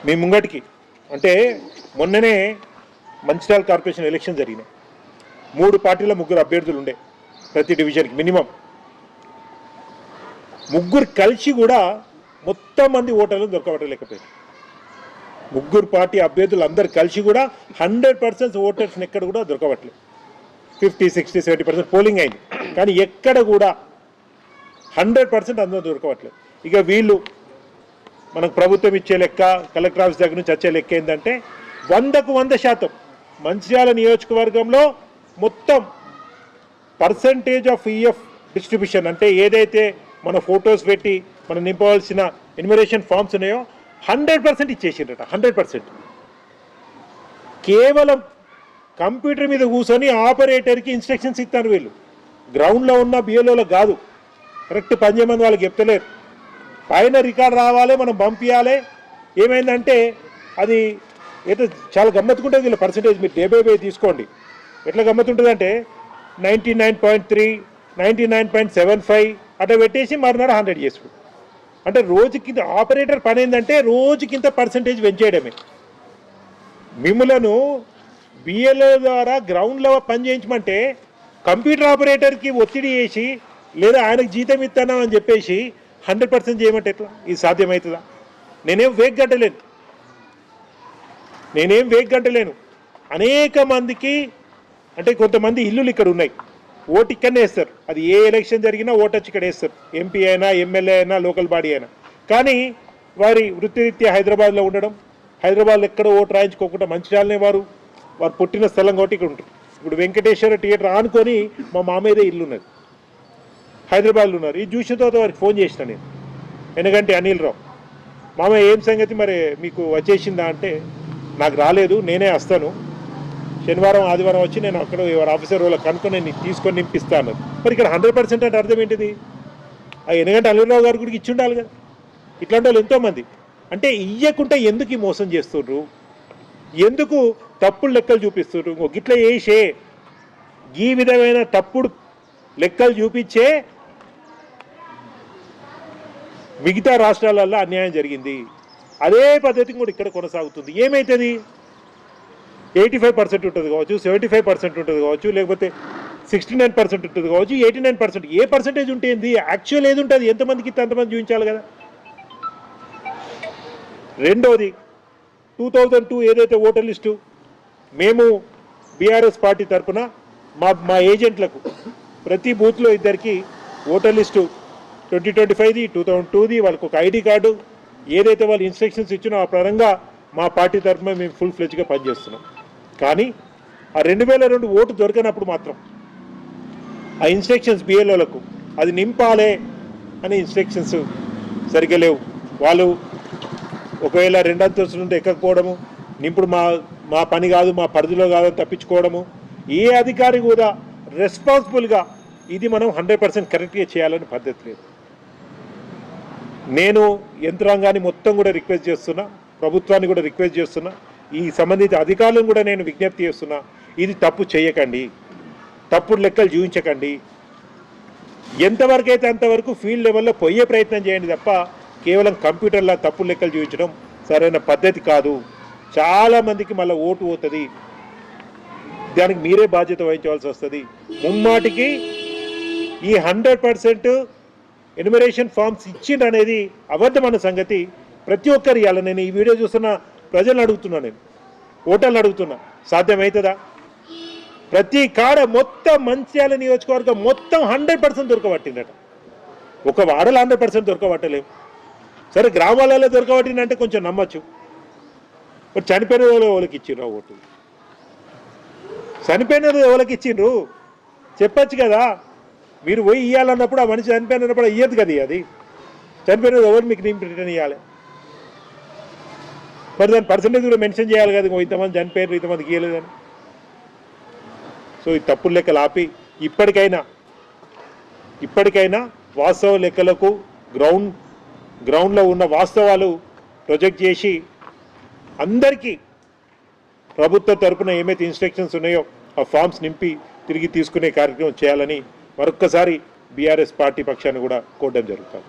మీ ముంగటికి అంటే మొన్ననే Mancherial corporation election జరిగినాయి. 3 పార్టీల 3 అభ్యర్థులు ఉండే ప్రతి డివిజన్కి మినిమం. ముగ్గురు కలిసి కూడా మొత్తం మంది ఓటర్లను దొరకబట్టలేకపోయారు. 3 పార్టీ అభ్యర్థులు అందరు కలిసి కూడా 100% ఓటర్స్ని ఎక్కడ కూడా దొరకబట్టలేదు. 50, 60, 70% పోలింగ్ అయింది, కానీ ఎక్కడ కూడా 100% అందరూ దొరకవట్లేదు. ఇక వీళ్ళు మనకు ప్రభుత్వం ఇచ్చే లెక్క, కలెక్టర్ ఆఫీస్ దగ్గర నుంచి వచ్చే లెక్క ఏంటంటే 100కు 100% మంచిర్యాల నియోజకవర్గంలో మొత్తం పర్సంటేజ్ ఆఫ్ ఈఎఫ్ డిస్ట్రిబ్యూషన్ అంటే ఏదైతే మన ఫొటోస్ పెట్టి మనం నింపవలసిన ఎన్యుమరేషన్ ఫామ్స్ ఉన్నాయో 100% ఇచ్చేసిండ్రట. 100% కేవలం కంప్యూటర్ మీద కూర్చొని ఆపరేటర్కి ఇన్స్ట్రక్షన్స్ ఇస్తారు. వీళ్ళు గ్రౌండ్లో ఉన్న బిఎల్ఓలకు కాదు, కరెక్ట్ పనిచేయమని వాళ్ళకి చెప్తలేరు. పైన రికార్డ్ రావాలి, మనం పంపించాలి. ఏమైందంటే అది ఏదో చాలా గమ్మత్తుకుంటుంది వీళ్ళ పర్సంటేజ్. మీరు డే బై డే తీసుకోండి ఎట్లా గమ్మత్తుంటుంది అంటే 99.3, 99.75 అట్లా పెట్టేసి మరునాడు 100 చేసుకుంటాం. అంటే రోజుకి ఆపరేటర్ పని ఏంటంటే రోజుకింత పర్సంటేజ్ పెంచేయడమే. మిమ్మలను బిఎల్ఓ ద్వారా గ్రౌండ్లో పని చేయించమంటే కంప్యూటర్ ఆపరేటర్కి ఒత్తిడి చేసి లేదా ఆయనకు జీతం ఇస్తానా అని చెప్పేసి 100% చేయమంటే ఎట్లా? ఇది సాధ్యమవుతుందా? నేనేం వేగ్ గంటలేను. అనేక మందికి అంటే కొంతమంది ఇల్లులు ఇక్కడ ఉన్నాయి, ఓటు ఇక్కడనే వేస్తారు. అది ఏ ఎలక్షన్ జరిగినా ఓటు వచ్చి ఇక్కడ వేస్తారు, ఎంపీ అయినా ఎమ్మెల్యే అయినా లోకల్ బాడీ అయినా. కానీ వారి వృత్తిరీత్యా హైదరాబాద్లో ఉండడం, హైదరాబాద్లో ఎక్కడో ఓటు రాయించుకోకుండా మంచిర్యాలనే వారు పుట్టిన స్థలం కాబట్టి ఇక్కడ ఉంటారు. ఇప్పుడు వెంకటేశ్వర థియేటర్ ఆనుకొని మా మామయ్యదే ఇల్లు ఉన్నది, హైదరాబాద్లో ఉన్నారు. ఈ చూసిన తర్వాత వారికి ఫోన్ చేసిన నేను, ఎందుకంటే అనిల్ రావు మామయ్య ఏం సంగతి మరి మీకు వచ్చేసిందా అంటే నాకు రాలేదు, నేనే వస్తాను శనివారం ఆదివారం వచ్చి నేను అక్కడ ఎవరు ఆఫీసర్ వాళ్ళకి కనుక్కొని నేను తీసుకొని నింపిస్తాను. మరి ఇక్కడ 100% అంటే అర్థం ఏంటిది? ఎందుకంటే అనిల్ రావు గారు కూడా ఇచ్చి ఉండాలి కదా. ఇట్లాంటి వాళ్ళు ఎంతోమంది. అంటే ఇయ్యకుంటే ఎందుకు ఈ మోసం చేస్తుండ్రు, ఎందుకు తప్పుడు లెక్కలు చూపిస్తుండ్రు? గిట్ల వేసే ఈ విధమైన తప్పుడు లెక్కలు చూపించే మిగతా రాష్ట్రాలలో అన్యాయం జరిగింది. అదే పద్ధతి కూడా ఇక్కడ కొనసాగుతుంది. ఏమవుతుంది? 85% ఉంటుంది కావచ్చు, 75% ఉంటుంది కావచ్చు, లేకపోతే 69% ఉంటుంది కావచ్చు, 89%. ఏ పర్సంటేజ్ ఉంటుంది? యాక్చువల్ ఏది ఉంటుంది? ఎంతమందికి అంతమంది చూపించాలి కదా. రెండోది 2002 ఏదైతే ఓటర్ లిస్టు మేము బీఆర్ఎస్ పార్టీ తరఫున మా ఏజెంట్లకు ప్రతి బూత్లో ఇద్దరికి ఓటర్ లిస్టు 2025ది 2002ది వాళ్ళకు ఒక ఐడి కార్డు ఏదైతే వాళ్ళు ఇన్స్ట్రక్షన్స్ ఇచ్చినో ఆ పరంగా మా పార్టీ తరఫున మేము ఫుల్ ఫ్లెడ్జ్గా పనిచేస్తున్నాం. కానీ ఆ 2002 ఓటు దొరికినప్పుడు మాత్రం ఆ ఇన్స్ట్రక్షన్స్ బిఎల్ఓలకు అది నింపాలే అనే ఇన్స్ట్రక్షన్స్ సరిగ్గా లేవు. వాళ్ళు ఒకవేళ 2 అంతస్తుల నుండి ఎక్కకపోవడము, నింపుడు మా పని కాదు, మా పరిధిలో కాదు తప్పించుకోవడము. ఏ అధికారి కూడా రెస్పాన్సిబుల్గా ఇది మనం 100% కరెక్ట్గా చేయాలని పద్ధతి లేదు. నేను యంత్రాంగాన్ని మొత్తం కూడా రిక్వెస్ట్ చేస్తున్నా, ప్రభుత్వాన్ని కూడా రిక్వెస్ట్ చేస్తున్నా, ఈ సంబంధిత అధికారులను కూడా నేను విజ్ఞప్తి చేస్తున్నా, ఇది తప్పు చేయకండి, తప్పుడు లెక్కలు చూపించకండి. ఎంతవరకు అయితే అంతవరకు ఫీల్డ్ లెవెల్లో పోయే ప్రయత్నం చేయండి తప్ప కేవలం కంప్యూటర్లో తప్పుడు లెక్కలు చూపించడం సరైన పద్ధతి కాదు. చాలామందికి మళ్ళీ ఓటు పోతుంది, దానికి మీరే బాధ్యత వహించవలసి వస్తుంది. ముమ్మాటికి ఈ 100% ఎన్యుమరేషన్ ఫామ్స్ ఇచ్చిండు అనేది అబద్ధమైన సంగతి ప్రతి ఒక్కరు ఇవ్వాలి. నేను ఈ వీడియో చూస్తున్న ప్రజలను అడుగుతున్నా, నేను ఓటర్లు అడుగుతున్నా, సాధ్యమవుతుందా? ప్రతి కాడ మొత్తం మంచిర్యాల నియోజకవర్గం మొత్తం 100% దొరకబట్టిందట. ఒక వాడలో 100% దొరకబట్టలేము. సరే గ్రామాలలో దొరకబట్టిందంటే కొంచెం నమ్మచ్చు. మరి చనిపోయిన ఎవరికి ఇచ్చిండ్రు ఓటు? చనిపోయినది ఎవరికి ఇచ్చిండ్రు చెప్పచ్చు కదా. మీరు పోయి ఇవ్వాలన్నప్పుడు ఆ మనిషి చనిపోయినప్పుడు ఇయ్యదు కదా. అది చనిపోయినది ఎవరు మీకు రిటర్న్ ఇవ్వాలి? మరి దాని పర్సంటేజ్ కూడా మెన్షన్ చేయాలి కదా, ఇంతమంది చనిపోయారు ఇంతమందికి ఇవ్వలేదని. సో ఈ తప్పుడు లెక్కలు ఆపి ఇప్పటికైనా వాస్తవ లెక్కలకు గ్రౌండ్లో ఉన్న వాస్తవాలు ప్రొజెక్ట్ చేసి అందరికీ ప్రభుత్వ తరపున ఏమైతే ఇన్స్ట్రక్షన్స్ ఉన్నాయో ఆ ఫామ్స్ నింపి తిరిగి తీసుకునే కార్యక్రమం చేయాలని మరొక్కసారి బీఆర్ఎస్ పార్టీ పక్షాన్ని కూడా కోరడం జరుగుతుంది.